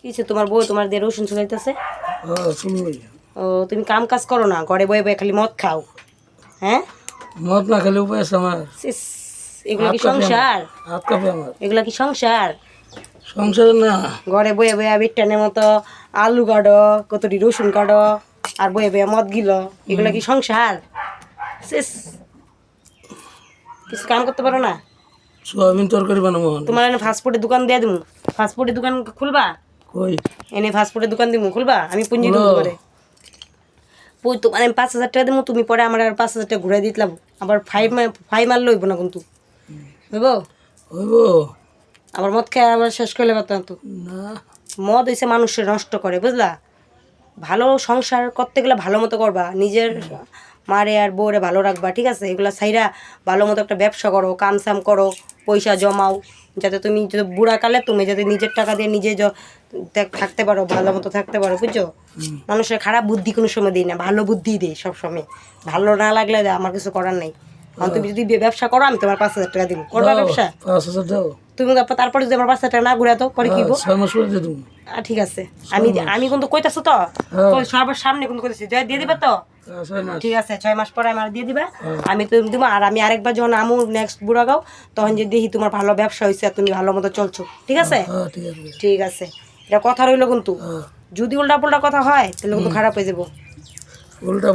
কিছে তোমার বউ তোমার দিয়ে রসুন চুলাইতেছে? শুনবই। ও তুমি কাম কাজ করো না, ঘরে বয়ে বয়ে খালি মদ খাও? হ্যাঁ, মদ না খেলে উপায় আছে আমার? সিস, এগুলা কি সংসার? হাত কাঁপে আমার। এগুলা কি সংসার? সংসার না। ঘরে বয়ে বয়ে বিট্টানের মতো আলু কাটো, কতটি রসুন কাটো, আর বয়ে বয়ে মদ গিল, এগুলা কি সংসার? সিস, কিছু কাম করতে পারো না? সোয়াবিন তরকারি বানাবো। তোমার এনে ফাস্টফুডের দোকান দিয়ে দিমু, ফাস্টফুডের দোকান খুলবা? কই? এনে ফাস্টফুডের দোকান দিমু, খুলবা? আমি পুঁজি দেবো তোমারে। তোমার আমি 5,000 টাকা দেবো, তুমি পরে আমার আর 5,000 টাকা ঘুরাই দিতলাম। আবার ফাই মারলে হইব না কিন্তু, হইব? হইব আবার মদ খেয়ে আবার শেষ করলে পারতাম তো। না। মদ হয়েছে মানুষের নষ্ট করে, বুঝলা? ভালো সংসার করতে গেলে ভালো মতো করবা, নিজের মারে আর বউরে ভালো রাখবা, ঠিক আছে? এগুলা ছাইরা ভালো মতো একটা ব্যবসা করো, কামসাম করো, পয়সা জমাও, যাতে তুমি যদি বুড়াকালে তুমি যাতে নিজের টাকা দিয়ে নিজে থাকতে পারো, ভালো মতো থাকতে পারো, বুঝছো? মানুষের খারাপ বুদ্ধি কোনো সময় দিই না, ভালো বুদ্ধি দিই সবসময়। ভালো না লাগলে আমার কিছু করার নাই। কারণ তুমি যদি ব্যবসা করো, আমি তোমার 5,000 টাকা দিব, করবা ব্যবসা? 5,000 দাও। তুমি তারপরে যদি আমার 5,000 টাকা না ঘুরে তো পরে কিবো? 6 মাস পরে দিয়ে দেবো। ঠিক আছে, আমি কিন্তু কইতাছো তো, সবার সামনে কিন্তু কইতাছি, দিয়ে দিবে তো? 6 মাস। ঠিক আছে, 6 মাস পরে আমার দিয়ে দিবা, আমি তো দিব। আর আমি আরেকবার যখন আমু নেক্সট বুড়াগাঁও, তখন যে দেখি তোমার ভালো ব্যবসা হয়েছে আর তুমি ভালো মতো চলছো, ঠিক আছে? ঠিক আছে। ঠিক আছে, এটা কথা রইলো কিন্তু। যদি উল্টা পুল্টা কথা হয় তাহলে কিন্তু খারাপ হয়ে যাবো। উল্টা